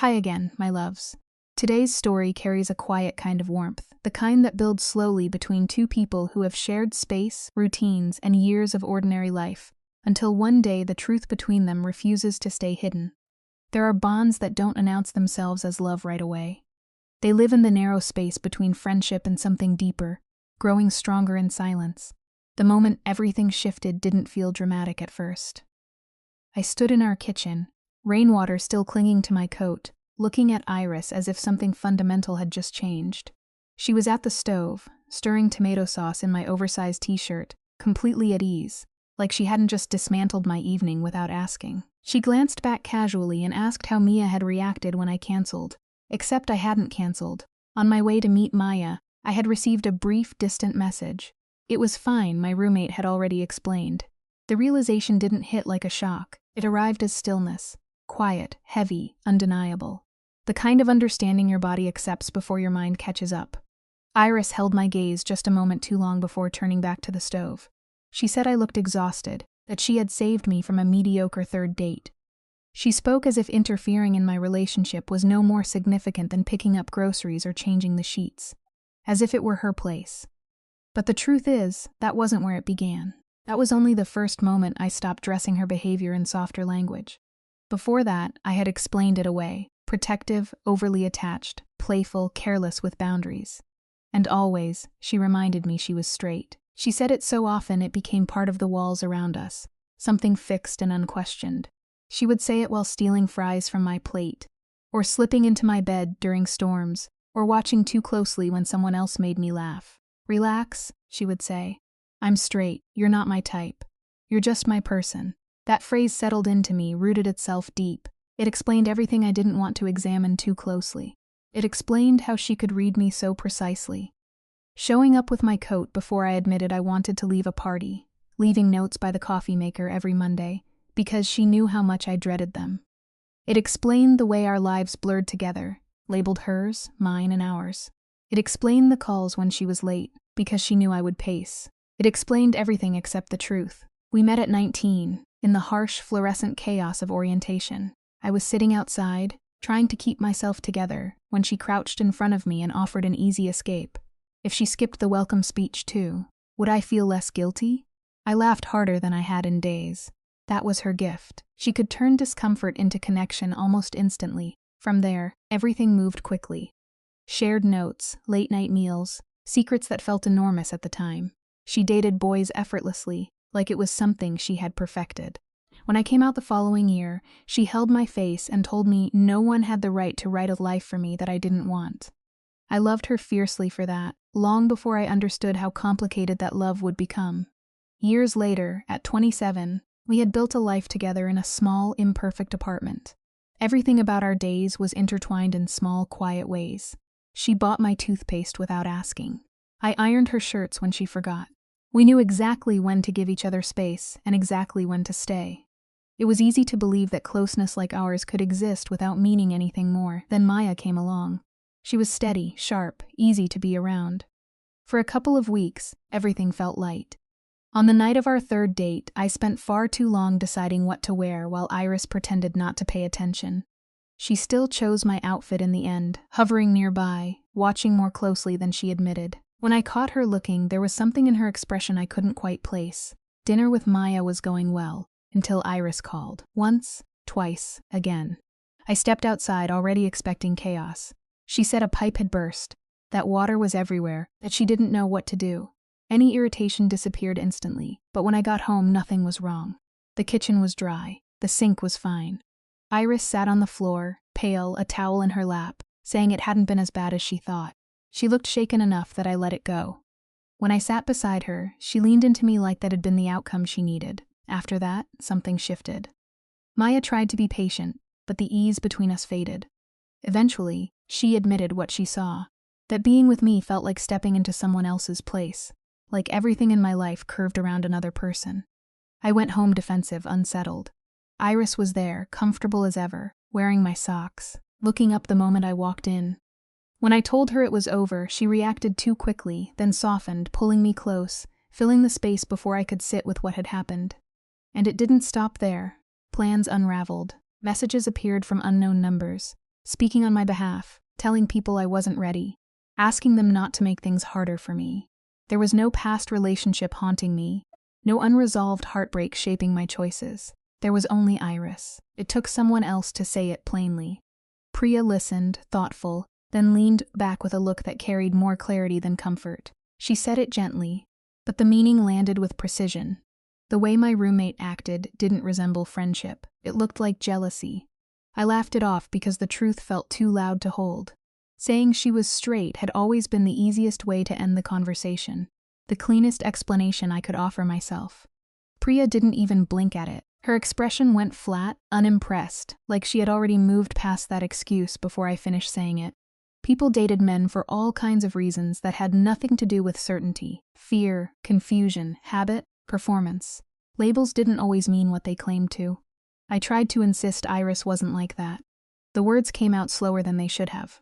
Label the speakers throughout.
Speaker 1: Hi again, my loves. Today's story carries a quiet kind of warmth, the kind that builds slowly between two people who have shared space, routines, and years of ordinary life, until one day the truth between them refuses to stay hidden. There are bonds that don't announce themselves as love right away. They live in the narrow space between friendship and something deeper, growing stronger in silence. The moment everything shifted didn't feel dramatic at first. I stood in our kitchen, rainwater still clinging to my coat, looking at Iris as if something fundamental had just changed. She was at the stove, stirring tomato sauce in my oversized t-shirt, completely at ease, like she hadn't just dismantled my evening without asking. She glanced back casually and asked how Mia had reacted when I canceled. Except I hadn't canceled. On my way to meet Maya, I had received a brief, distant message. It was fine, my roommate had already explained. The realization didn't hit like a shock. It arrived as stillness. Quiet, heavy, undeniable. The kind of understanding your body accepts before your mind catches up. Iris held my gaze just a moment too long before turning back to the stove. She said I looked exhausted, that she had saved me from a mediocre third date. She spoke as if interfering in my relationship was no more significant than picking up groceries or changing the sheets. As if it were her place. But the truth is, that wasn't where it began. That was only the first moment I stopped dressing her behavior in softer language. Before that, I had explained it away. Protective, overly attached, playful, careless with boundaries. And always, she reminded me she was straight. She said it so often it became part of the walls around us, something fixed and unquestioned. She would say it while stealing fries from my plate, or slipping into my bed during storms, or watching too closely when someone else made me laugh. Relax, she would say. I'm straight, you're not my type. You're just my person. That phrase settled into me, rooted itself deep. It explained everything I didn't want to examine too closely. It explained how she could read me so precisely. Showing up with my coat before I admitted I wanted to leave a party, leaving notes by the coffee maker every Monday, because she knew how much I dreaded them. It explained the way our lives blurred together, labeled hers, mine, and ours. It explained the calls when she was late, because she knew I would pace. It explained everything except the truth. We met at 19, in the harsh, fluorescent chaos of orientation. I was sitting outside, trying to keep myself together, when she crouched in front of me and offered an easy escape. If she skipped the welcome speech too, would I feel less guilty? I laughed harder than I had in days. That was her gift. She could turn discomfort into connection almost instantly. From there, everything moved quickly. Shared notes, late-night meals, secrets that felt enormous at the time. She dated boys effortlessly, like it was something she had perfected. When I came out the following year, she held my face and told me no one had the right to write a life for me that I didn't want. I loved her fiercely for that, long before I understood how complicated that love would become. Years later, at 27, we had built a life together in a small, imperfect apartment. Everything about our days was intertwined in small, quiet ways. She bought my toothpaste without asking. I ironed her shirts when she forgot. We knew exactly when to give each other space and exactly when to stay. It was easy to believe that closeness like ours could exist without meaning anything more. Then Maya came along. She was steady, sharp, easy to be around. For a couple of weeks, everything felt light. On the night of our third date, I spent far too long deciding what to wear while Iris pretended not to pay attention. She still chose my outfit in the end, hovering nearby, watching more closely than she admitted. When I caught her looking, there was something in her expression I couldn't quite place. Dinner with Maya was going well, until Iris called. Once, twice, again. I stepped outside, already expecting chaos. She said a pipe had burst, that water was everywhere, that she didn't know what to do. Any irritation disappeared instantly, but when I got home, nothing was wrong. The kitchen was dry. The sink was fine. Iris sat on the floor, pale, a towel in her lap, saying it hadn't been as bad as she thought. She looked shaken enough that I let it go. When I sat beside her, she leaned into me like that had been the outcome she needed. After that, something shifted. Maya tried to be patient, but the ease between us faded. Eventually, she admitted what she saw, that being with me felt like stepping into someone else's place, like everything in my life curved around another person. I went home defensive, unsettled. Iris was there, comfortable as ever, wearing my socks, looking up the moment I walked in. When I told her it was over, she reacted too quickly, then softened, pulling me close, filling the space before I could sit with what had happened. And it didn't stop there. Plans unraveled. Messages appeared from unknown numbers. speaking on my behalf, telling people I wasn't ready, asking them not to make things harder for me. There was no past relationship haunting me, no unresolved heartbreak shaping my choices. There was only Iris. It took someone else to say it plainly. Priya listened, thoughtful, then leaned back with a look that carried more clarity than comfort. She said it gently, but the meaning landed with precision. The way my roommate acted didn't resemble friendship. It looked like jealousy. I laughed it off because the truth felt too loud to hold. Saying she was straight had always been the easiest way to end the conversation, the cleanest explanation I could offer myself. Priya didn't even blink at it. Her expression went flat, unimpressed, like she had already moved past that excuse before I finished saying it. People dated men for all kinds of reasons that had nothing to do with certainty, fear, confusion, habit, performance. Labels didn't always mean what they claimed to. I tried to insist Iris wasn't like that. The words came out slower than they should have.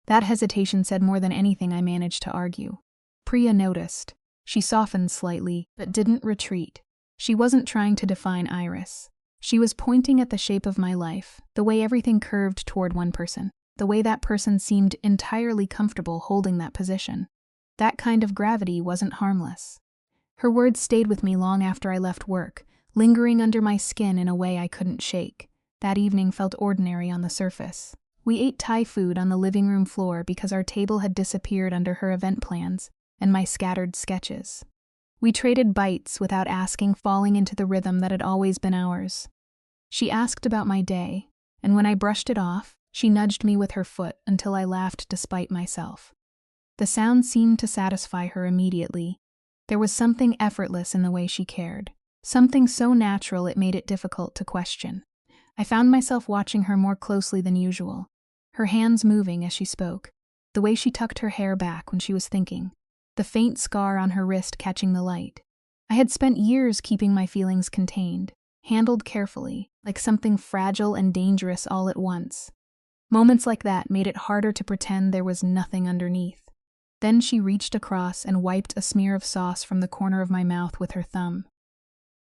Speaker 1: That hesitation said more than anything I managed to argue. Priya noticed. She softened slightly, but didn't retreat. She wasn't trying to define Iris. She was pointing at the shape of my life, the way everything curved toward one person, the way that person seemed entirely comfortable holding that position. That kind of gravity wasn't harmless. Her words stayed with me long after I left work, lingering under my skin in a way I couldn't shake. That evening felt ordinary on the surface. We ate Thai food on the living room floor because our table had disappeared under her event plans and my scattered sketches. We traded bites without asking, falling into the rhythm that had always been ours. She asked about my day, and when I brushed it off, she nudged me with her foot until I laughed despite myself. The sound seemed to satisfy her immediately. There was something effortless in the way she cared, something so natural it made it difficult to question. I found myself watching her more closely than usual, her hands moving as she spoke, the way she tucked her hair back when she was thinking, the faint scar on her wrist catching the light. I had spent years keeping my feelings contained, handled carefully, like something fragile and dangerous all at once. Moments like that made it harder to pretend there was nothing underneath. Then she reached across and wiped a smear of sauce from the corner of my mouth with her thumb.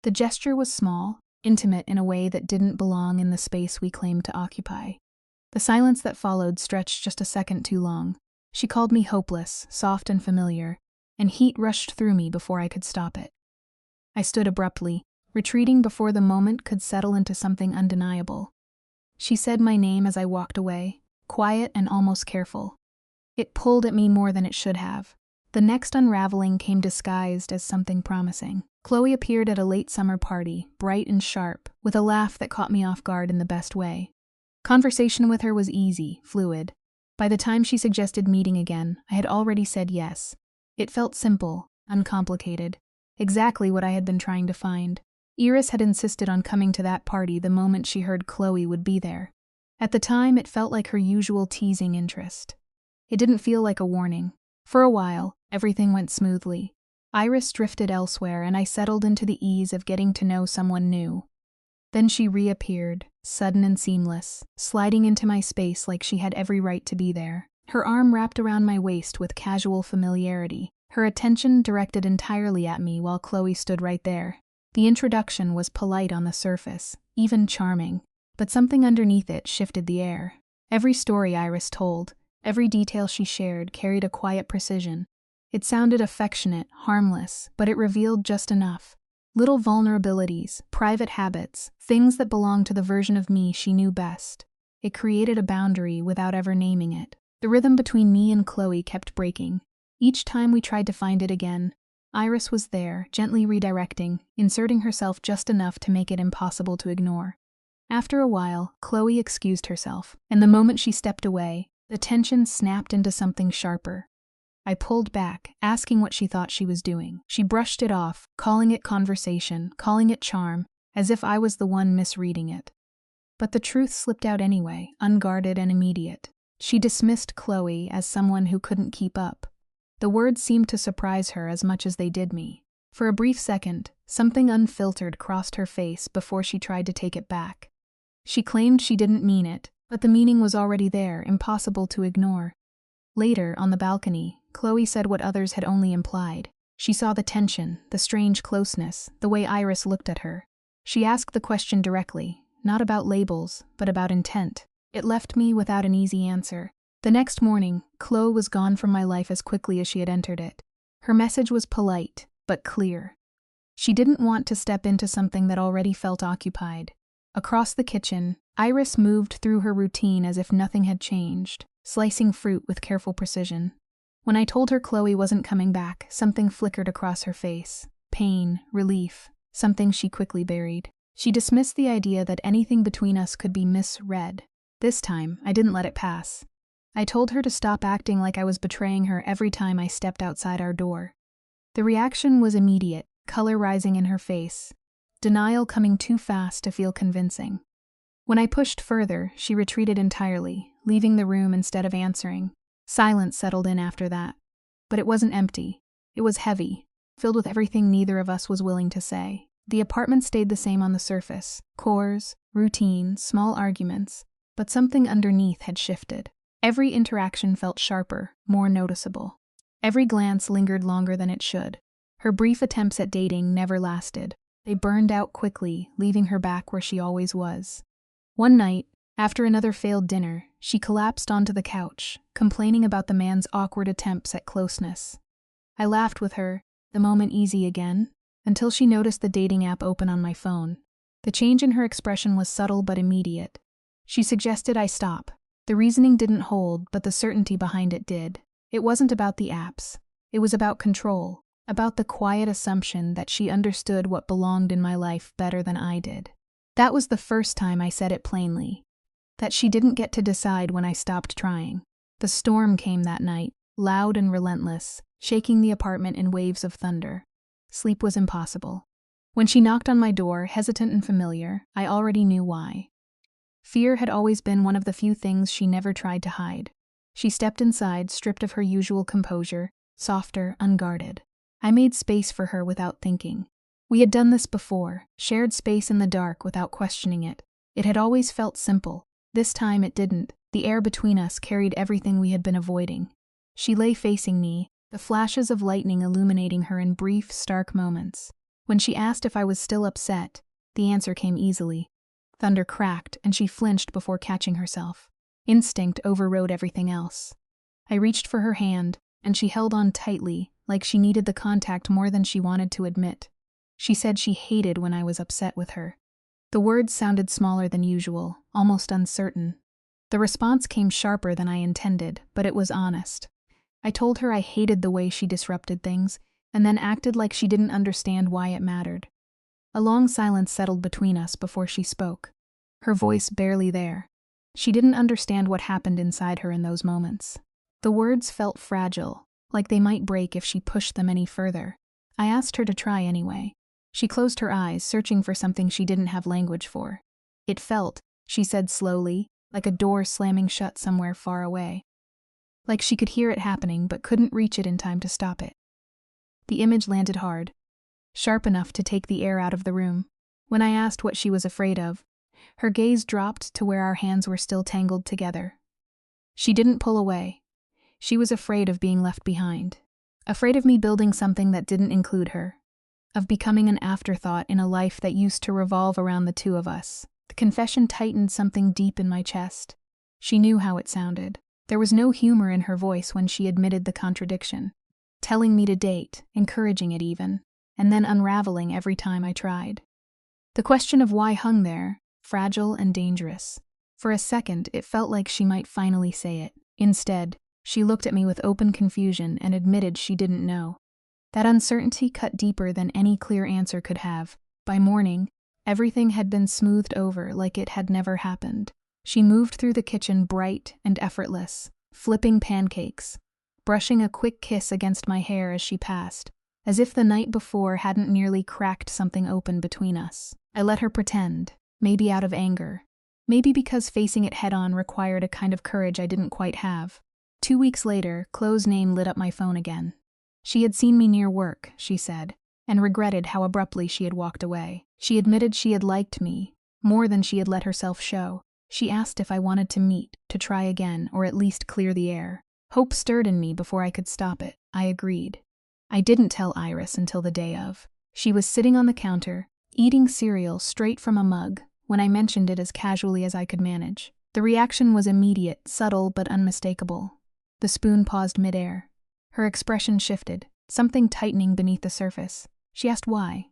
Speaker 1: The gesture was small, intimate in a way that didn't belong in the space we claimed to occupy. The silence that followed stretched just a second too long. She called me hopeless, soft and familiar, and heat rushed through me before I could stop it. I stood abruptly, retreating before the moment could settle into something undeniable. She said my name as I walked away, quiet and almost careful. It pulled at me more than it should have. The next unraveling came disguised as something promising. Chloe appeared at a late summer party, bright and sharp, with a laugh that caught me off guard in the best way. Conversation with her was easy, fluid. By the time she suggested meeting again, I had already said yes. It felt simple, uncomplicated, exactly what I had been trying to find. Iris had insisted on coming to that party the moment she heard Chloe would be there. At the time, it felt like her usual teasing interest. It didn't feel like a warning. For a while, everything went smoothly. Iris drifted elsewhere, and I settled into the ease of getting to know someone new. Then she reappeared, sudden and seamless, sliding into my space like she had every right to be there. Her arm wrapped around my waist with casual familiarity, her attention directed entirely at me while Chloe stood right there. The introduction was polite on the surface, even charming, but something underneath it shifted the air. Every story Iris told, every detail she shared carried a quiet precision. It sounded affectionate, harmless, but it revealed just enough. Little vulnerabilities, private habits, things that belonged to the version of me she knew best. It created a boundary without ever naming it. The rhythm between me and Chloe kept breaking. Each time we tried to find it again, Iris was there, gently redirecting, inserting herself just enough to make it impossible to ignore. After a while, Chloe excused herself, and the moment she stepped away, the tension snapped into something sharper. I pulled back, asking what she thought she was doing. She brushed it off, calling it conversation, calling it charm, as if I was the one misreading it. But the truth slipped out anyway, unguarded and immediate. She dismissed Chloe as someone who couldn't keep up. The words seemed to surprise her as much as they did me. For a brief second, something unfiltered crossed her face before she tried to take it back. She claimed she didn't mean it, but the meaning was already there, impossible to ignore. Later, on the balcony, Chloe said what others had only implied. She saw the tension, the strange closeness, the way Iris looked at her. She asked the question directly, not about labels, but about intent. It left me without an easy answer. The next morning, Chloe was gone from my life as quickly as she had entered it. Her message was polite, but clear. She didn't want to step into something that already felt occupied. Across the kitchen, Iris moved through her routine as if nothing had changed, slicing fruit with careful precision. When I told her Chloe wasn't coming back, something flickered across her face. Pain, relief, something she quickly buried. She dismissed the idea that anything between us could be misread. This time, I didn't let it pass. I told her to stop acting like I was betraying her every time I stepped outside our door. The reaction was immediate, color rising in her face, denial coming too fast to feel convincing. When I pushed further, she retreated entirely, leaving the room instead of answering. Silence settled in after that. But it wasn't empty. It was heavy, filled with everything neither of us was willing to say. The apartment stayed the same on the surface, chores, routine, small arguments, but something underneath had shifted. Every interaction felt sharper, more noticeable. Every glance lingered longer than it should. Her brief attempts at dating never lasted. They burned out quickly, leaving her back where she always was. One night, after another failed dinner, she collapsed onto the couch, complaining about the man's awkward attempts at closeness. I laughed with her, the moment easy again, until she noticed the dating app open on my phone. The change in her expression was subtle but immediate. She suggested I stop. The reasoning didn't hold, but the certainty behind it did. It wasn't about the apps. It was about control, about the quiet assumption that she understood what belonged in my life better than I did. That was the first time I said it plainly. That she didn't get to decide when I stopped trying. The storm came that night, loud and relentless, shaking the apartment in waves of thunder. Sleep was impossible. When she knocked on my door, hesitant and familiar, I already knew why. Fear had always been one of the few things she never tried to hide. She stepped inside, stripped of her usual composure, softer, unguarded. I made space for her without thinking. We had done this before, shared space in the dark without questioning it. It had always felt simple. This time it didn't. The air between us carried everything we had been avoiding. She lay facing me, the flashes of lightning illuminating her in brief, stark moments. When she asked if I was still upset, the answer came easily. Thunder cracked, and she flinched before catching herself. Instinct overrode everything else. I reached for her hand, and she held on tightly, like she needed the contact more than she wanted to admit. She said she hated when I was upset with her. The words sounded smaller than usual, almost uncertain. The response came sharper than I intended, but it was honest. I told her I hated the way she disrupted things, and then acted like she didn't understand why it mattered. A long silence settled between us before she spoke, her voice barely there. She didn't understand what happened inside her in those moments. The words felt fragile, like they might break if she pushed them any further. I asked her to try anyway. She closed her eyes, searching for something she didn't have language for. It felt, she said slowly, like a door slamming shut somewhere far away. Like she could hear it happening but couldn't reach it in time to stop it. The image landed hard, sharp enough to take the air out of the room. When I asked what she was afraid of, her gaze dropped to where our hands were still tangled together. She didn't pull away. She was afraid of being left behind. Afraid of me building something that didn't include her. Of becoming an afterthought in a life that used to revolve around the two of us. The confession tightened something deep in my chest. She knew how it sounded. There was no humor in her voice when she admitted the contradiction. Telling me to date, encouraging it even, and then unraveling every time I tried. The question of why hung there, fragile and dangerous. For a second, it felt like she might finally say it. Instead, she looked at me with open confusion and admitted she didn't know. That uncertainty cut deeper than any clear answer could have. By morning, everything had been smoothed over like it had never happened. She moved through the kitchen bright and effortless, flipping pancakes, brushing a quick kiss against my hair as she passed, as if the night before hadn't nearly cracked something open between us. I let her pretend, maybe out of anger, maybe because facing it head-on required a kind of courage I didn't quite have. 2 weeks later, Chloe's name lit up my phone again. She had seen me near work, she said, and regretted how abruptly she had walked away. She admitted she had liked me, more than she had let herself show. She asked if I wanted to meet, to try again, or at least clear the air. Hope stirred in me before I could stop it. I agreed. I didn't tell Iris until the day of. She was sitting on the counter, eating cereal straight from a mug, when I mentioned it as casually as I could manage. The reaction was immediate, subtle, but unmistakable. The spoon paused midair. Her expression shifted, something tightening beneath the surface. She asked why.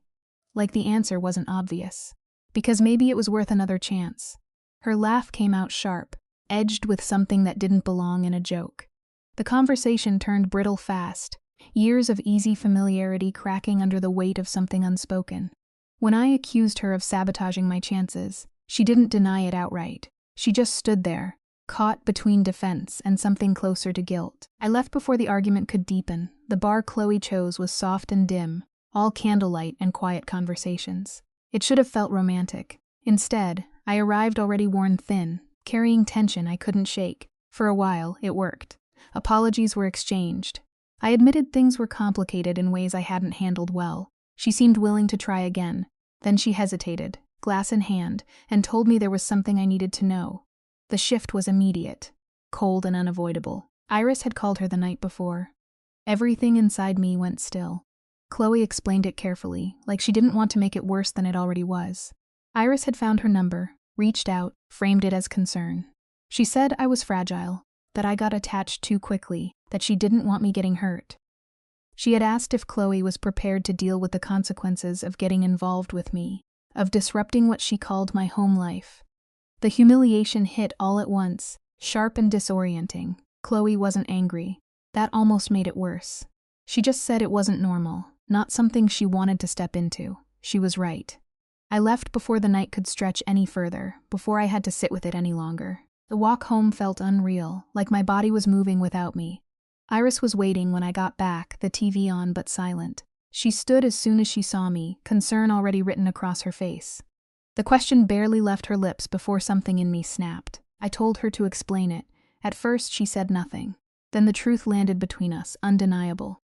Speaker 1: Like the answer wasn't obvious. Because maybe it was worth another chance. Her laugh came out sharp, edged with something that didn't belong in a joke. The conversation turned brittle fast, years of easy familiarity cracking under the weight of something unspoken. When I accused her of sabotaging my chances, she didn't deny it outright. She just stood there, caught between defense and something closer to guilt. I left before the argument could deepen. The bar Chloe chose was soft and dim, all candlelight and quiet conversations. It should have felt romantic. Instead, I arrived already worn thin, carrying tension I couldn't shake. For a while, it worked. Apologies were exchanged. I admitted things were complicated in ways I hadn't handled well. She seemed willing to try again. Then she hesitated, glass in hand, and told me there was something I needed to know. The shift was immediate, cold and unavoidable. Iris had called her the night before. Everything inside me went still. Chloe explained it carefully, like she didn't want to make it worse than it already was. Iris had found her number, reached out, framed it as concern. She said I was fragile, that I got attached too quickly, that she didn't want me getting hurt. She had asked if Chloe was prepared to deal with the consequences of getting involved with me, of disrupting what she called my home life. The humiliation hit all at once, sharp and disorienting. Chloe wasn't angry. That almost made it worse. She just said it wasn't normal, not something she wanted to step into. She was right. I left before the night could stretch any further, before I had to sit with it any longer. The walk home felt unreal, like my body was moving without me. Iris was waiting when I got back, the TV on but silent. She stood as soon as she saw me, concern already written across her face. The question barely left her lips before something in me snapped. I told her to explain it. At first she said nothing. Then the truth landed between us, undeniable.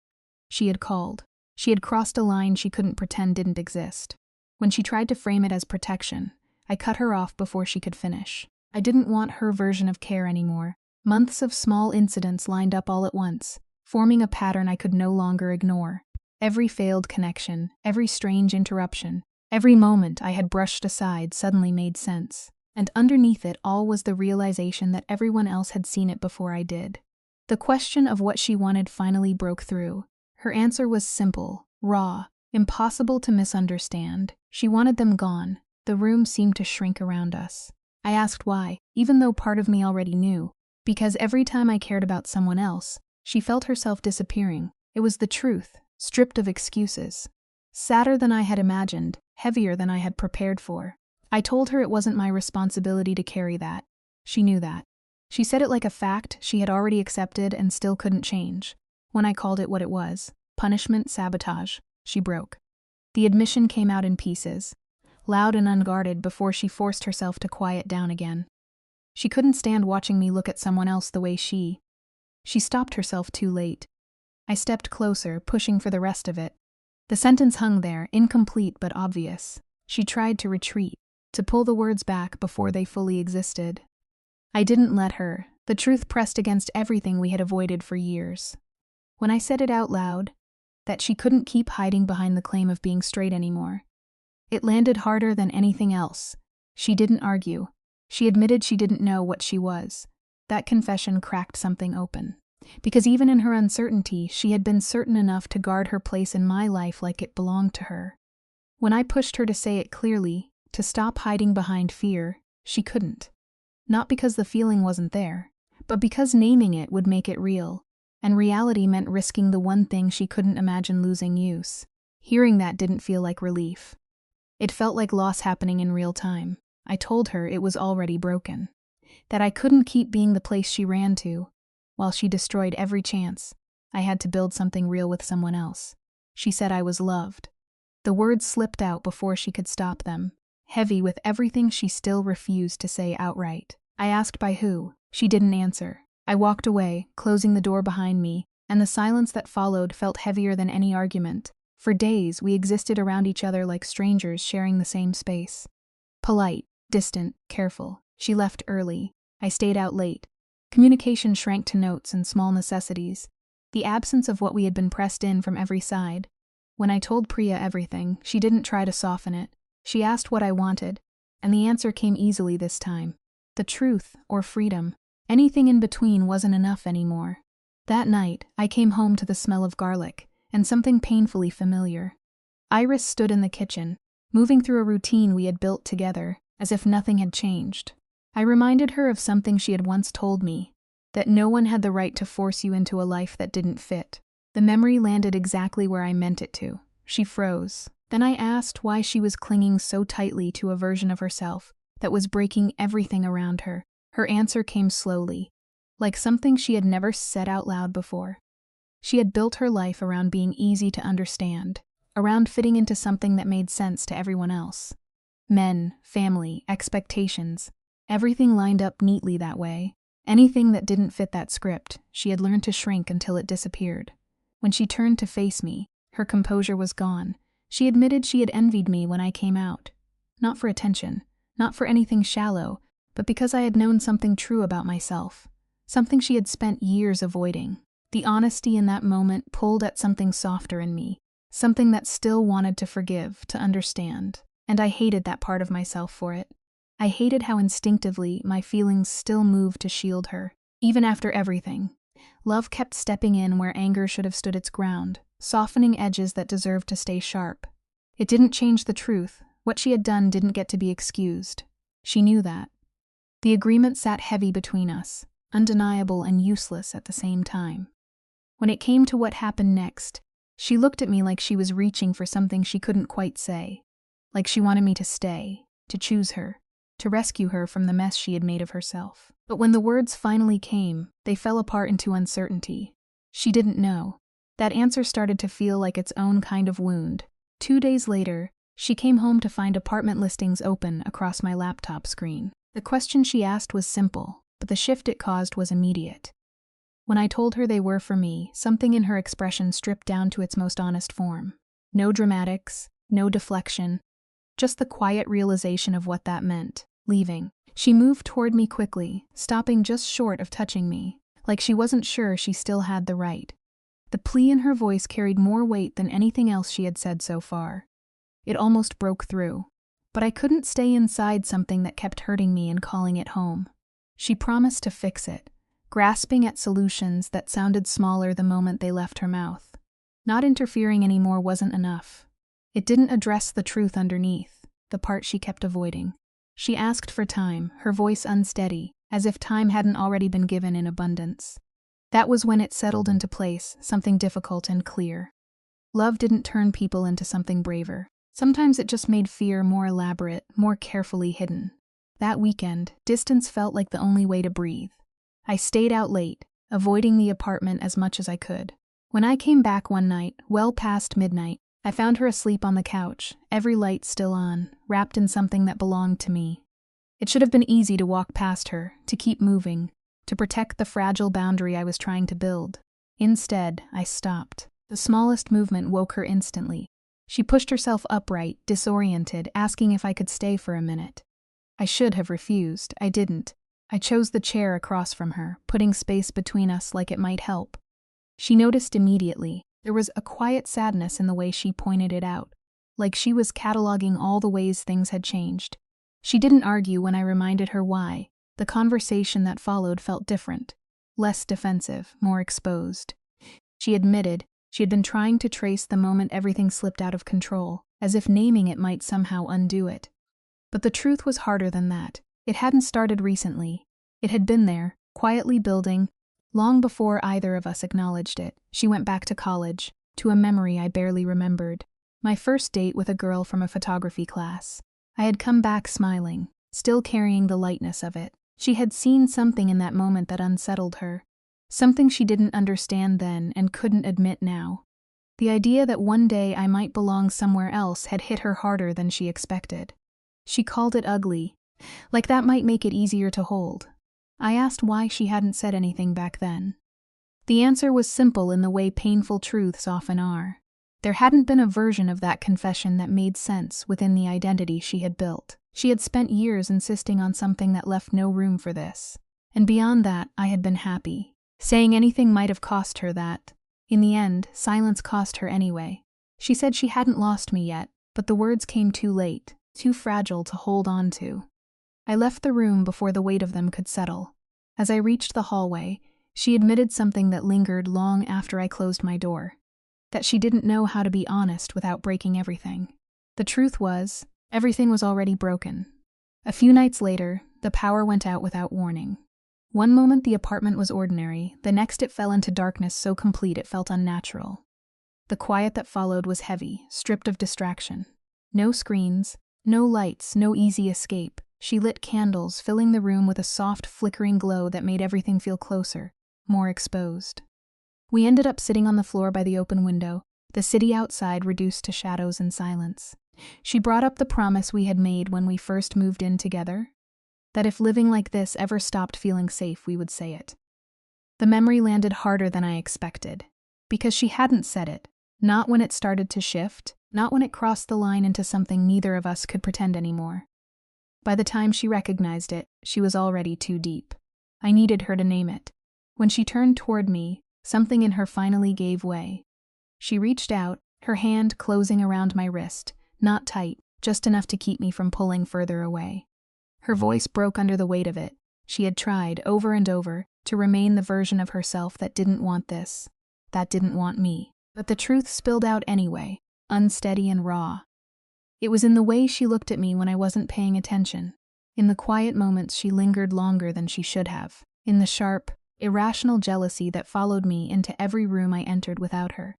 Speaker 1: She had called. She had crossed a line she couldn't pretend didn't exist. When she tried to frame it as protection, I cut her off before she could finish. I didn't want her version of care anymore. Months of small incidents lined up all at once, forming a pattern I could no longer ignore. Every failed connection, every strange interruption, every moment I had brushed aside suddenly made sense. And underneath it all was the realization that everyone else had seen it before I did. The question of what she wanted finally broke through. Her answer was simple, raw, impossible to misunderstand. She wanted them gone. The room seemed to shrink around us. I asked why, even though part of me already knew. Because every time I cared about someone else, she felt herself disappearing. It was the truth, stripped of excuses. Sadder than I had imagined, heavier than I had prepared for. I told her it wasn't my responsibility to carry that. She knew that. She said it like a fact she had already accepted and still couldn't change. When I called it what it was, punishment, sabotage, she broke. The admission came out in pieces, loud and unguarded before she forced herself to quiet down again. She couldn't stand watching me look at someone else the way she stopped herself too late. I stepped closer, pushing for the rest of it. The sentence hung there, incomplete but obvious. She tried to retreat, to pull the words back before they fully existed. I didn't let her. The truth pressed against everything we had avoided for years. When I said it out loud, that she couldn't keep hiding behind the claim of being straight anymore, it landed harder than anything else. She didn't argue. She admitted she didn't know what she was. That confession cracked something open. Because even in her uncertainty, she had been certain enough to guard her place in my life like it belonged to her. When I pushed her to say it clearly, to stop hiding behind fear, she couldn't. Not because the feeling wasn't there, but because naming it would make it real. And reality meant risking the one thing she couldn't imagine losing use. Hearing that didn't feel like relief. It felt like loss happening in real time. I told her it was already broken. That I couldn't keep being the place she ran to, while she destroyed every chance. I had to build something real with someone else. She said I was loved. The words slipped out before she could stop them, heavy with everything she still refused to say outright. I asked by who. She didn't answer. I walked away, closing the door behind me, and the silence that followed felt heavier than any argument. For days, we existed around each other like strangers sharing the same space. Polite, distant, careful. She left early. I stayed out late. Communication shrank to notes and small necessities. The absence of what we had been pressed in from every side. When I told Priya everything, she didn't try to soften it. She asked what I wanted, and the answer came easily this time. the truth, or freedom. Anything in between wasn't enough anymore. That night, I came home to the smell of garlic, and something painfully familiar. Iris stood in the kitchen, moving through a routine we had built together, as if nothing had changed. I reminded her of something she had once told me, that no one had the right to force you into a life that didn't fit. The memory landed exactly where I meant it to. She froze. Then I asked why she was clinging so tightly to a version of herself that was breaking everything around her. Her answer came slowly, like something she had never said out loud before. She had built her life around being easy to understand, around fitting into something that made sense to everyone else. Men, family, expectations, everything lined up neatly that way. Anything that didn't fit that script, she had learned to shrink until it disappeared. When she turned to face me, her composure was gone. She admitted she had envied me when I came out. Not for attention, not for anything shallow, but because I had known something true about myself, something she had spent years avoiding. The honesty in that moment pulled at something softer in me, something that still wanted to forgive, to understand, and I hated that part of myself for it. I hated how instinctively my feelings still moved to shield her. Even after everything, love kept stepping in where anger should have stood its ground, softening edges that deserved to stay sharp. It didn't change the truth. What she had done didn't get to be excused. She knew that. The agreement sat heavy between us, undeniable and useless at the same time. When it came to what happened next, she looked at me like she was reaching for something she couldn't quite say, like she wanted me to stay, to choose her, to rescue her from the mess she had made of herself. But when the words finally came, they fell apart into uncertainty. She didn't know. That answer started to feel like its own kind of wound. 2 days later, she came home to find apartment listings open across my laptop screen. The question she asked was simple, but the shift it caused was immediate. When I told her they were for me, something in her expression stripped down to its most honest form. No dramatics, no deflection, just the quiet realization of what that meant, leaving. She moved toward me quickly, stopping just short of touching me, like she wasn't sure she still had the right. The plea in her voice carried more weight than anything else she had said so far. It almost broke through, but I couldn't stay inside something that kept hurting me and calling it home. She promised to fix it, grasping at solutions that sounded smaller the moment they left her mouth. Not interfering anymore wasn't enough. It didn't address the truth underneath, the part she kept avoiding. She asked for time, her voice unsteady, as if time hadn't already been given in abundance. That was when it settled into place, something difficult and clear. Love didn't turn people into something braver. Sometimes it just made fear more elaborate, more carefully hidden. That weekend, distance felt like the only way to breathe. I stayed out late, avoiding the apartment as much as I could. When I came back one night, well past midnight, I found her asleep on the couch, every light still on, wrapped in something that belonged to me. It should have been easy to walk past her, to keep moving, to protect the fragile boundary I was trying to build. Instead, I stopped. The smallest movement woke her instantly. She pushed herself upright, disoriented, asking if I could stay for a minute. I should have refused. I didn't. I chose the chair across from her, putting space between us like it might help. She noticed immediately. There was a quiet sadness in the way she pointed it out, like she was cataloging all the ways things had changed. She didn't argue when I reminded her why. The conversation that followed felt different, less defensive, more exposed. She admitted she had been trying to trace the moment everything slipped out of control, as if naming it might somehow undo it. But the truth was harder than that. It hadn't started recently. It had been there, quietly building, long before either of us acknowledged it. She went back to college, to a memory I barely remembered. My first date with a girl from a photography class. I had come back smiling, still carrying the lightness of it. She had seen something in that moment that unsettled her. Something she didn't understand then and couldn't admit now. The idea that one day I might belong somewhere else had hit her harder than she expected. She called it ugly, like that might make it easier to hold. I asked why she hadn't said anything back then. The answer was simple in the way painful truths often are. There hadn't been a version of that confession that made sense within the identity she had built. She had spent years insisting on something that left no room for this. And beyond that, I had been happy. Saying anything might have cost her that. In the end, silence cost her anyway. She said she hadn't lost me yet, but the words came too late, too fragile to hold on to. I left the room before the weight of them could settle. As I reached the hallway, she admitted something that lingered long after I closed my door. That she didn't know how to be honest without breaking everything. The truth was, everything was already broken. A few nights later, the power went out without warning. One moment the apartment was ordinary, the next it fell into darkness so complete it felt unnatural. The quiet that followed was heavy, stripped of distraction. No screens, no lights, no easy escape. She lit candles, filling the room with a soft, flickering glow that made everything feel closer, more exposed. We ended up sitting on the floor by the open window, the city outside reduced to shadows and silence. She brought up the promise we had made when we first moved in together, that if living like this ever stopped feeling safe, we would say it. The memory landed harder than I expected, because she hadn't said it, not when it started to shift, not when it crossed the line into something neither of us could pretend anymore. By the time she recognized it, she was already too deep. I needed her to name it. When she turned toward me, something in her finally gave way. She reached out, her hand closing around my wrist, not tight, just enough to keep me from pulling further away. Her voice broke under the weight of it. She had tried, over and over, to remain the version of herself that didn't want this, that didn't want me. But the truth spilled out anyway, unsteady and raw. It was in the way she looked at me when I wasn't paying attention. In the quiet moments she lingered longer than she should have. In the sharp, irrational jealousy that followed me into every room I entered without her.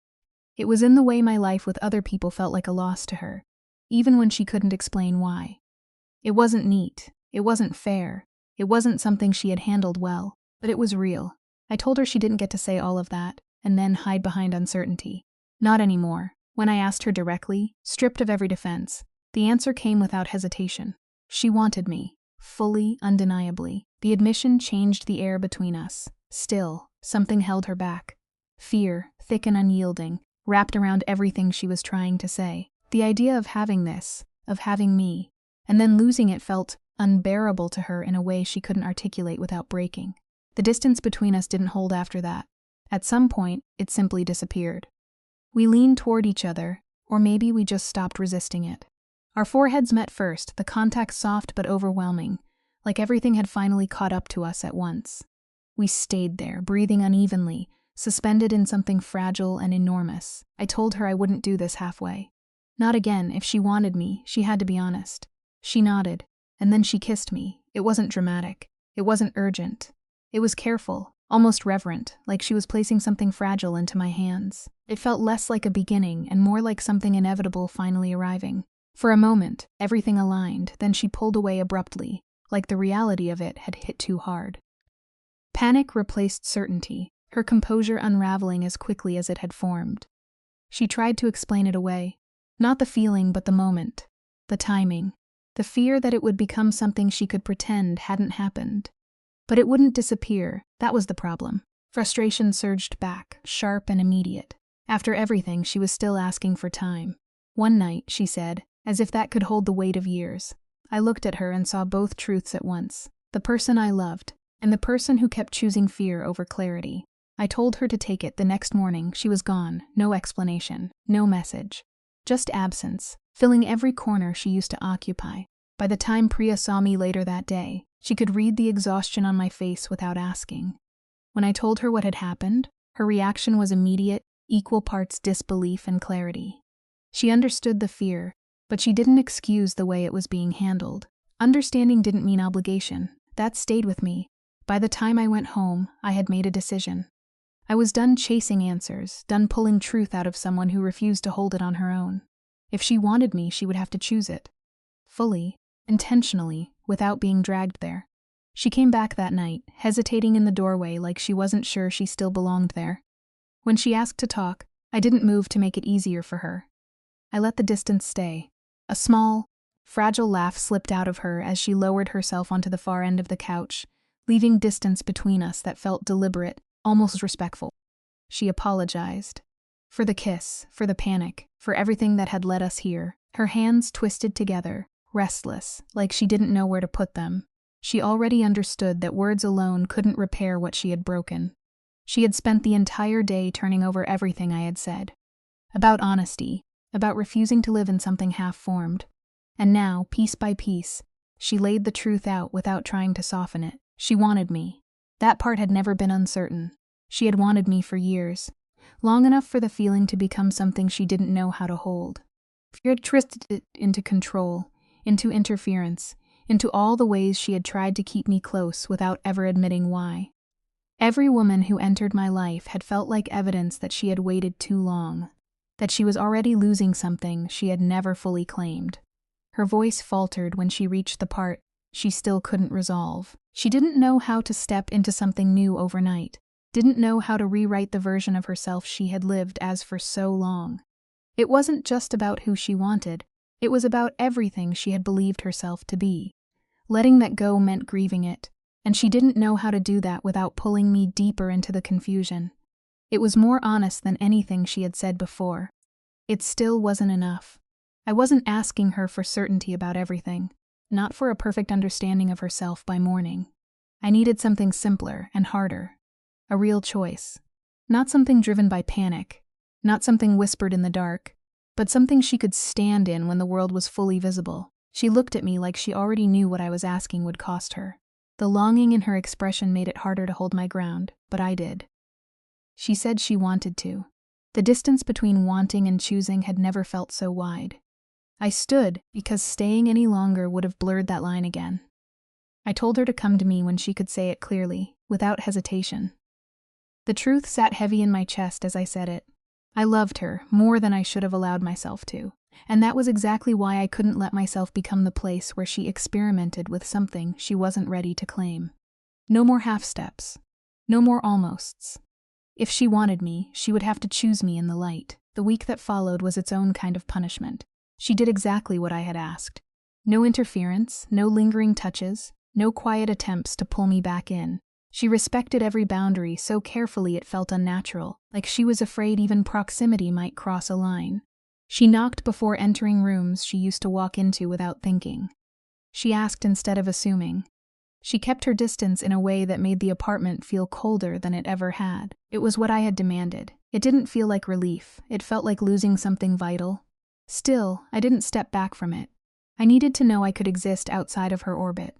Speaker 1: It was in the way my life with other people felt like a loss to her, even when she couldn't explain why. It wasn't neat, it wasn't fair, it wasn't something she had handled well, but it was real. I told her she didn't get to say all of that, and then hide behind uncertainty. Not anymore. When I asked her directly, stripped of every defense, the answer came without hesitation. She wanted me, fully, undeniably. The admission changed the air between us. Still, something held her back. Fear, thick and unyielding, wrapped around everything she was trying to say. The idea of having this, of having me, and then losing it felt unbearable to her in a way she couldn't articulate without breaking. The distance between us didn't hold after that. At some point, it simply disappeared. We leaned toward each other, or maybe we just stopped resisting it. Our foreheads met first, the contact soft but overwhelming, like everything had finally caught up to us at once. We stayed there, breathing unevenly, suspended in something fragile and enormous. I told her I wouldn't do this halfway. Not again. If she wanted me, she had to be honest. She nodded, and then she kissed me. It wasn't dramatic. It wasn't urgent. It was careful, almost reverent, like she was placing something fragile into my hands. It felt less like a beginning and more like something inevitable finally arriving. For a moment, everything aligned, then she pulled away abruptly, like the reality of it had hit too hard. Panic replaced certainty, her composure unraveling as quickly as it had formed. She tried to explain it away. Not the feeling, but the moment. The timing. The fear that it would become something she could pretend hadn't happened. But it wouldn't disappear, that was the problem. Frustration surged back, sharp and immediate. After everything, she was still asking for time. One night, she said, as if that could hold the weight of years. I looked at her and saw both truths at once. The person I loved, and the person who kept choosing fear over clarity. I told her to take it. The next morning, she was gone, no explanation, no message. Just absence, filling every corner she used to occupy. By the time Priya saw me later that day, she could read the exhaustion on my face without asking. When I told her what had happened, her reaction was immediate, equal parts disbelief and clarity. She understood the fear, but she didn't excuse the way it was being handled. Understanding didn't mean obligation. That stayed with me. By the time I went home, I had made a decision. I was done chasing answers, done pulling truth out of someone who refused to hold it on her own. If she wanted me, she would have to choose it. Fully, intentionally, without being dragged there. She came back that night, hesitating in the doorway like she wasn't sure she still belonged there. When she asked to talk, I didn't move to make it easier for her. I let the distance stay. A small, fragile laugh slipped out of her as she lowered herself onto the far end of the couch, leaving distance between us that felt deliberate, almost respectful. She apologized. For the kiss, for the panic, for everything that had led us here. Her hands twisted together, restless, like she didn't know where to put them. She already understood that words alone couldn't repair what she had broken. She had spent the entire day turning over everything I had said. About honesty, about refusing to live in something half-formed. And now, piece by piece, She laid the truth out without trying to soften it. She wanted me. That part had never been uncertain. She had wanted me for years, long enough for the feeling to become something she didn't know how to hold. Fear had twisted it into control, into interference, into all the ways she had tried to keep me close without ever admitting why. Every woman who entered my life had felt like evidence that she had waited too long, that she was already losing something she had never fully claimed. Her voice faltered when she reached the part she still couldn't resolve. She didn't know how to step into something new overnight, didn't know how to rewrite the version of herself she had lived as for so long. It wasn't just about who she wanted, it was about everything she had believed herself to be. Letting that go meant grieving it, and she didn't know how to do that without pulling me deeper into the confusion. It was more honest than anything she had said before. It still wasn't enough. I wasn't asking her for certainty about everything, not for a perfect understanding of herself by morning. I needed something simpler and harder. A real choice. Not something driven by panic, not something whispered in the dark, but something she could stand in when the world was fully visible. She looked at me like she already knew what I was asking would cost her. The longing in her expression made it harder to hold my ground, but I did. She said she wanted to. The distance between wanting and choosing had never felt so wide. I stood because staying any longer would have blurred that line again. I told her to come to me when she could say it clearly, without hesitation. The truth sat heavy in my chest as I said it. I loved her more than I should have allowed myself to, and that was exactly why I couldn't let myself become the place where she experimented with something she wasn't ready to claim. No more half-steps. No more almosts. If she wanted me, she would have to choose me in the light. The week that followed was its own kind of punishment. She did exactly what I had asked. No interference, no lingering touches, no quiet attempts to pull me back in. She respected every boundary so carefully it felt unnatural, like she was afraid even proximity might cross a line. She knocked before entering rooms she used to walk into without thinking. She asked instead of assuming. She kept her distance in a way that made the apartment feel colder than it ever had. It was what I had demanded. It didn't feel like relief. It felt like losing something vital. Still, I didn't step back from it. I needed to know I could exist outside of her orbit.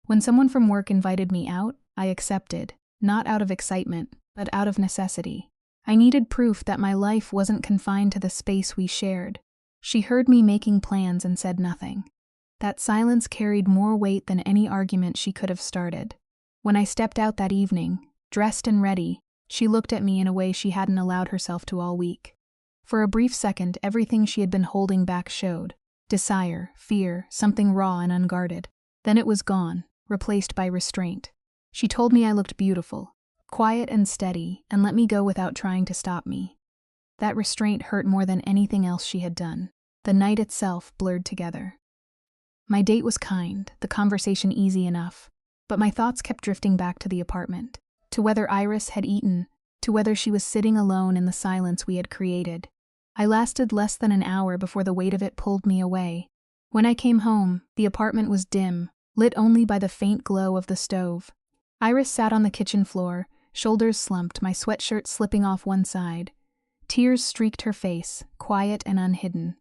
Speaker 1: When someone from work invited me out, I accepted, not out of excitement, but out of necessity. I needed proof that my life wasn't confined to the space we shared. She heard me making plans and said nothing. That silence carried more weight than any argument she could have started. When I stepped out that evening, dressed and ready, she looked at me in a way she hadn't allowed herself to all week. For a brief second, everything she had been holding back showed. Desire, fear, something raw and unguarded. Then it was gone, replaced by restraint. She told me I looked beautiful, quiet and steady, and let me go without trying to stop me. That restraint hurt more than anything else she had done. The night itself blurred together. My date was kind, the conversation easy enough, but my thoughts kept drifting back to the apartment, to whether Iris had eaten, to whether she was sitting alone in the silence we had created. I lasted less than an hour before the weight of it pulled me away. When I came home, the apartment was dim, lit only by the faint glow of the stove. Iris sat on the kitchen floor, shoulders slumped, my sweatshirt slipping off one side. Tears streaked her face, quiet and unhidden.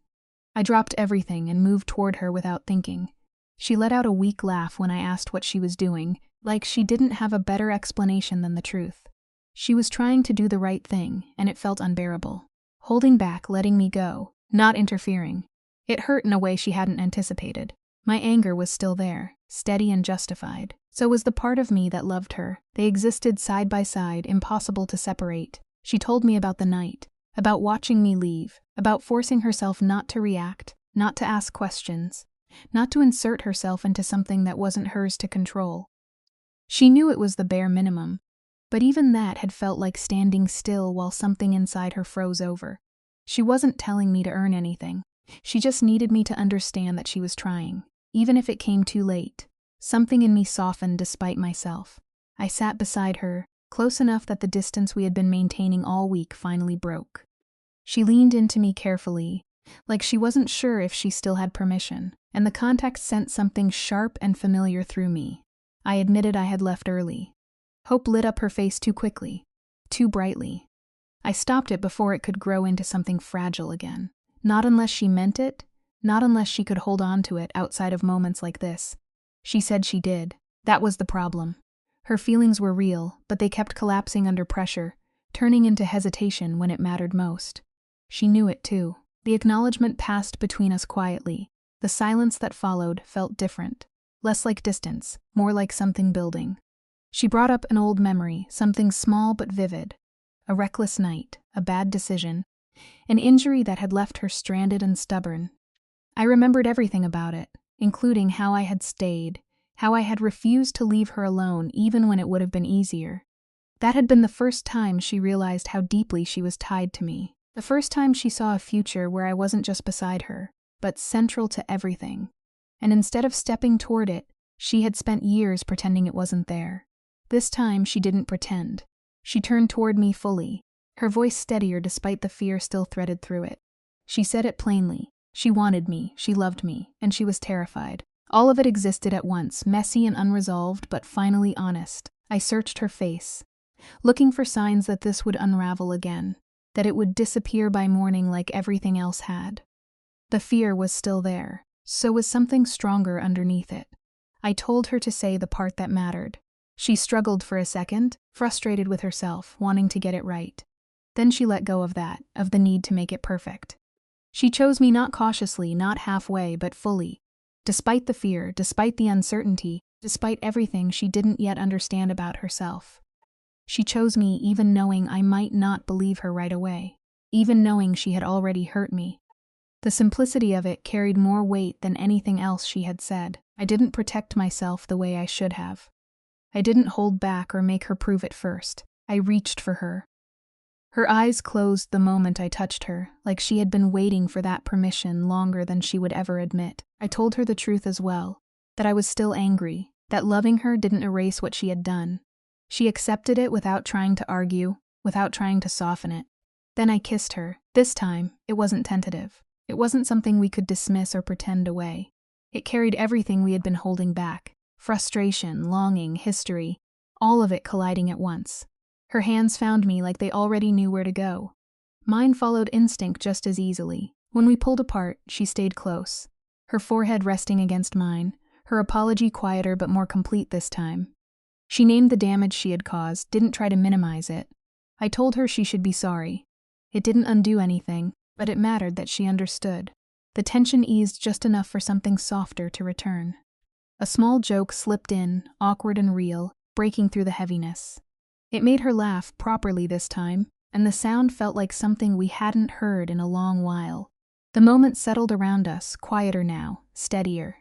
Speaker 1: I dropped everything and moved toward her without thinking. She let out a weak laugh when I asked what she was doing, like she didn't have a better explanation than the truth. She was trying to do the right thing, and it felt unbearable. Holding back, letting me go, not interfering. It hurt in a way she hadn't anticipated. My anger was still there, steady and justified. So was the part of me that loved her. They existed side by side, impossible to separate. She told me about the night, about watching me leave, about forcing herself not to react, not to ask questions, not to insert herself into something that wasn't hers to control. She knew it was the bare minimum, but even that had felt like standing still while something inside her froze over. She wasn't telling me to earn anything. She just needed me to understand that she was trying, even if it came too late. Something in me softened despite myself. I sat beside her, close enough that the distance we had been maintaining all week finally broke. She leaned into me carefully, like she wasn't sure if she still had permission, and the contact sent something sharp and familiar through me. I admitted I had left early. Hope lit up her face too quickly, too brightly. I stopped it before it could grow into something fragile again. Not unless she meant it, not unless she could hold on to it outside of moments like this. She said she did. That was the problem. Her feelings were real, but they kept collapsing under pressure, turning into hesitation when it mattered most. She knew it too. The acknowledgement passed between us quietly. The silence that followed felt different. Less like distance, more like something building. She brought up an old memory, something small but vivid. A reckless night, a bad decision, an injury that had left her stranded and stubborn. I remembered everything about it, including how I had stayed, how I had refused to leave her alone even when it would have been easier. That had been the first time she realized how deeply she was tied to me. The first time she saw a future where I wasn't just beside her, but central to everything. And instead of stepping toward it, she had spent years pretending it wasn't there. This time she didn't pretend. She turned toward me fully, her voice steadier despite the fear still threaded through it. She said it plainly. She wanted me, she loved me, and she was terrified. All of it existed at once, messy and unresolved, but finally honest. I searched her face, looking for signs that this would unravel again, that it would disappear by morning like everything else had. The fear was still there, so was something stronger underneath it. I told her to say the part that mattered. She struggled for a second, frustrated with herself, wanting to get it right. Then she let go of that, of the need to make it perfect. She chose me not cautiously, not halfway, but fully. Despite the fear, despite the uncertainty, despite everything she didn't yet understand about herself. She chose me even knowing I might not believe her right away, even knowing she had already hurt me. The simplicity of it carried more weight than anything else she had said. I didn't protect myself the way I should have. I didn't hold back or make her prove it first. I reached for her. Her eyes closed the moment I touched her, like she had been waiting for that permission longer than she would ever admit. I told her the truth as well, that I was still angry, that loving her didn't erase what she had done. She accepted it without trying to argue, without trying to soften it. Then I kissed her. This time, it wasn't tentative. It wasn't something we could dismiss or pretend away. It carried everything we had been holding back. Frustration, longing, history, all of it colliding at once. Her hands found me like they already knew where to go. Mine followed instinct just as easily. When we pulled apart, she stayed close, her forehead resting against mine, her apology quieter but more complete this time. She named the damage she had caused, didn't try to minimize it. I told her she should be sorry. It didn't undo anything, but it mattered that she understood. The tension eased just enough for something softer to return. A small joke slipped in, awkward and real, breaking through the heaviness. It made her laugh properly this time, and the sound felt like something we hadn't heard in a long while. The moment settled around us, quieter now, steadier.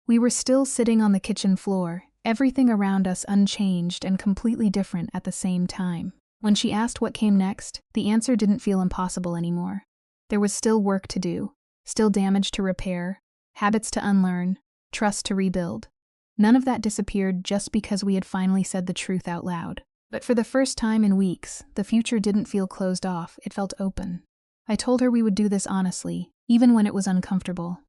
Speaker 1: We were still sitting on the kitchen floor, everything around us unchanged and completely different at the same time. When she asked what came next, the answer didn't feel impossible anymore. There was still work to do, still damage to repair, habits to unlearn, trust to rebuild. None of that disappeared just because we had finally said the truth out loud. But for the first time in weeks, the future didn't feel closed off, it felt open. I told her we would do this honestly, even when it was uncomfortable.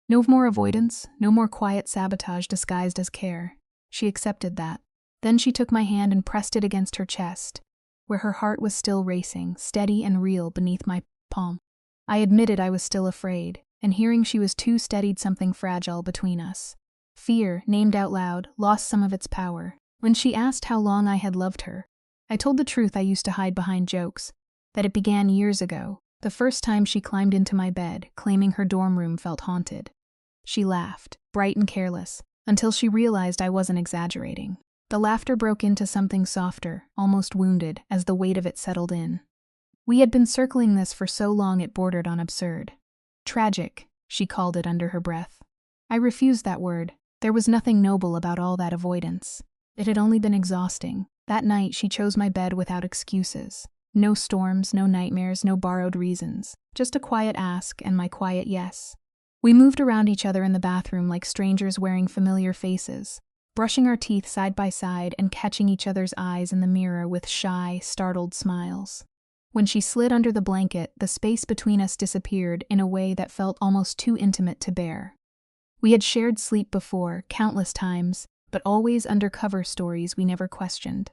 Speaker 1: No more avoidance, no more quiet sabotage disguised as care. She accepted that. Then she took my hand and pressed it against her chest, where her heart was still racing, steady and real beneath my palm. I admitted I was still afraid, and hearing she was too steadied something fragile between us. Fear, named out loud, lost some of its power. When she asked how long I had loved her, I told the truth I used to hide behind jokes, that it began years ago, the first time she climbed into my bed, claiming her dorm room felt haunted. She laughed, bright and careless, until she realized I wasn't exaggerating. The laughter broke into something softer, almost wounded, as the weight of it settled in. We had been circling this for so long it bordered on absurd. Tragic, she called it under her breath. I refused that word. There was nothing noble about all that avoidance. It had only been exhausting. That night she chose my bed without excuses. No storms, no nightmares, no borrowed reasons. Just a quiet ask and my quiet yes. We moved around each other in the bathroom like strangers wearing familiar faces, brushing our teeth side by side and catching each other's eyes in the mirror with shy, startled smiles. When she slid under the blanket, the space between us disappeared in a way that felt almost too intimate to bear. We had shared sleep before, countless times, but always under cover stories we never questioned.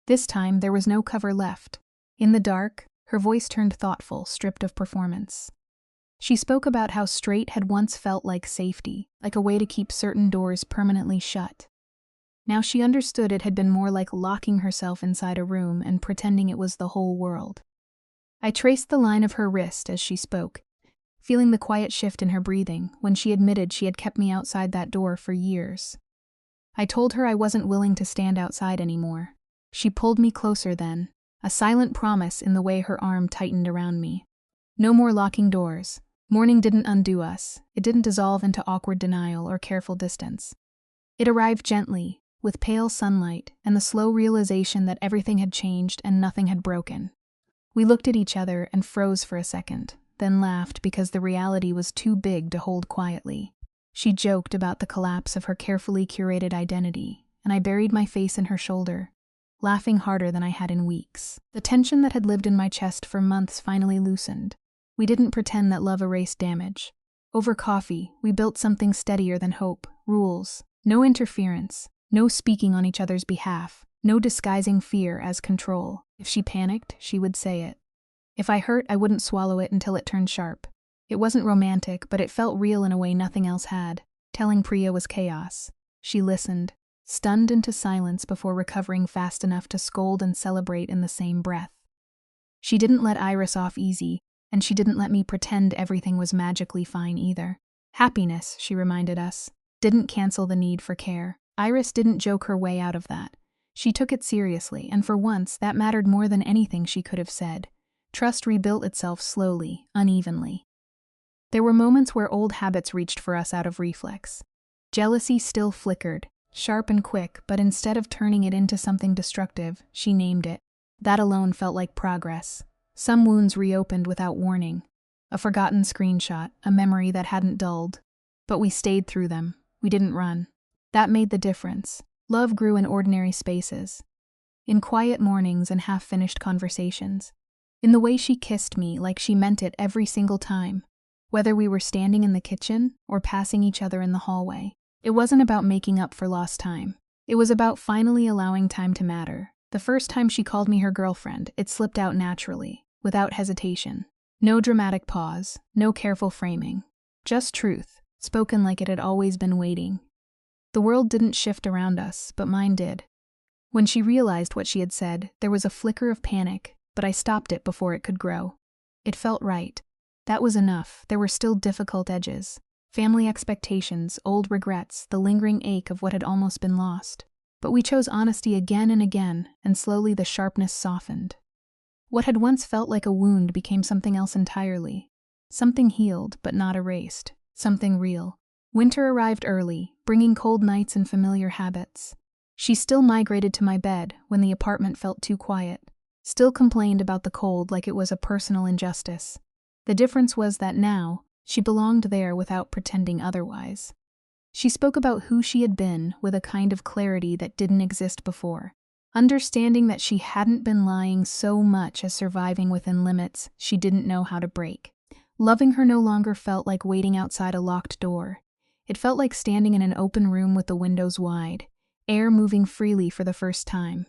Speaker 1: This time, there was no cover left. In the dark, her voice turned thoughtful, stripped of performance. She spoke about how straight had once felt like safety, like a way to keep certain doors permanently shut. Now she understood it had been more like locking herself inside a room and pretending it was the whole world. I traced the line of her wrist as she spoke, feeling the quiet shift in her breathing when she admitted she had kept me outside that door for years. I told her I wasn't willing to stand outside anymore. She pulled me closer then, a silent promise in the way her arm tightened around me. No more locking doors. Mourning didn't undo us. It didn't dissolve into awkward denial or careful distance. It arrived gently, with pale sunlight and the slow realization that everything had changed and nothing had broken. We looked at each other and froze for a second, then laughed because the reality was too big to hold quietly. She joked about the collapse of her carefully curated identity, and I buried my face in her shoulder, laughing harder than I had in weeks. The tension that had lived in my chest for months finally loosened. We didn't pretend that love erased damage. Over coffee, we built something steadier than hope, rules, no interference, no speaking on each other's behalf, no disguising fear as control. If she panicked, she would say it. If I hurt, I wouldn't swallow it until it turned sharp. It wasn't romantic, but it felt real in a way nothing else had. Telling Priya was chaos. She listened, stunned into silence before recovering fast enough to scold and celebrate in the same breath. She didn't let Iris off easy, and she didn't let me pretend everything was magically fine either. Happiness, she reminded us, didn't cancel the need for care. Iris didn't joke her way out of that. She took it seriously, and for once, that mattered more than anything she could have said. Trust rebuilt itself slowly, unevenly. There were moments where old habits reached for us out of reflex. Jealousy still flickered, sharp and quick, but instead of turning it into something destructive, she named it. That alone felt like progress. Some wounds reopened without warning. A forgotten screenshot, a memory that hadn't dulled. But we stayed through them. We didn't run. That made the difference. Love grew in ordinary spaces. In quiet mornings and half-finished conversations. In the way she kissed me like she meant it every single time. Whether we were standing in the kitchen or passing each other in the hallway. It wasn't about making up for lost time. It was about finally allowing time to matter. The first time she called me her girlfriend, it slipped out naturally. Without hesitation. No dramatic pause, no careful framing. Just truth, spoken like it had always been waiting. The world didn't shift around us, but mine did. When she realized what she had said, there was a flicker of panic, but I stopped it before it could grow. It felt right. That was enough. There were still difficult edges. Family expectations, old regrets, the lingering ache of what had almost been lost. But we chose honesty again and again, and slowly the sharpness softened. What had once felt like a wound became something else entirely. Something healed, but not erased. Something real. Winter arrived early, bringing cold nights and familiar habits. She still migrated to my bed when the apartment felt too quiet. Still complained about the cold like it was a personal injustice. The difference was that now, she belonged there without pretending otherwise. She spoke about who she had been with a kind of clarity that didn't exist before. Understanding that she hadn't been lying so much as surviving within limits she didn't know how to break. Loving her no longer felt like waiting outside a locked door. It felt like standing in an open room with the windows wide, air moving freely for the first time.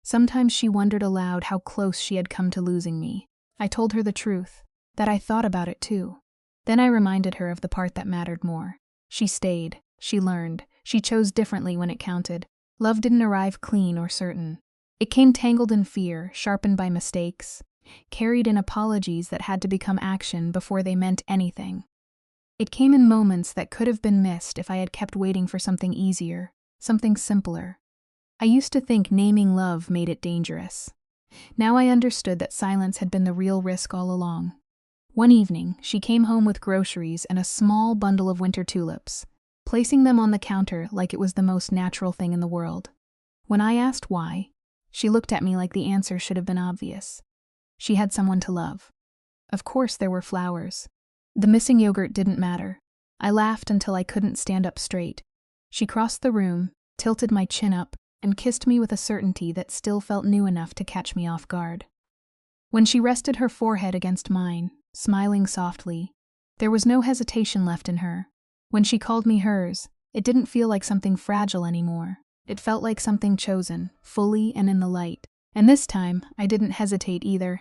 Speaker 1: Sometimes she wondered aloud how close she had come to losing me. I told her the truth, that I thought about it too. Then I reminded her of the part that mattered more. She stayed, she learned, she chose differently when it counted. Love didn't arrive clean or certain. It came tangled in fear, sharpened by mistakes, carried in apologies that had to become action before they meant anything. It came in moments that could have been missed if I had kept waiting for something easier, something simpler. I used to think naming love made it dangerous. Now I understood that silence had been the real risk all along. One evening, she came home with groceries and a small bundle of winter tulips, placing them on the counter like it was the most natural thing in the world. When I asked why, she looked at me like the answer should have been obvious. She had someone to love. Of course there were flowers. The missing yogurt didn't matter. I laughed until I couldn't stand up straight. She crossed the room, tilted my chin up, and kissed me with a certainty that still felt new enough to catch me off guard. When she rested her forehead against mine, smiling softly, there was no hesitation left in her. When she called me hers, it didn't feel like something fragile anymore. It felt like something chosen, fully and in the light. And this time, I didn't hesitate either.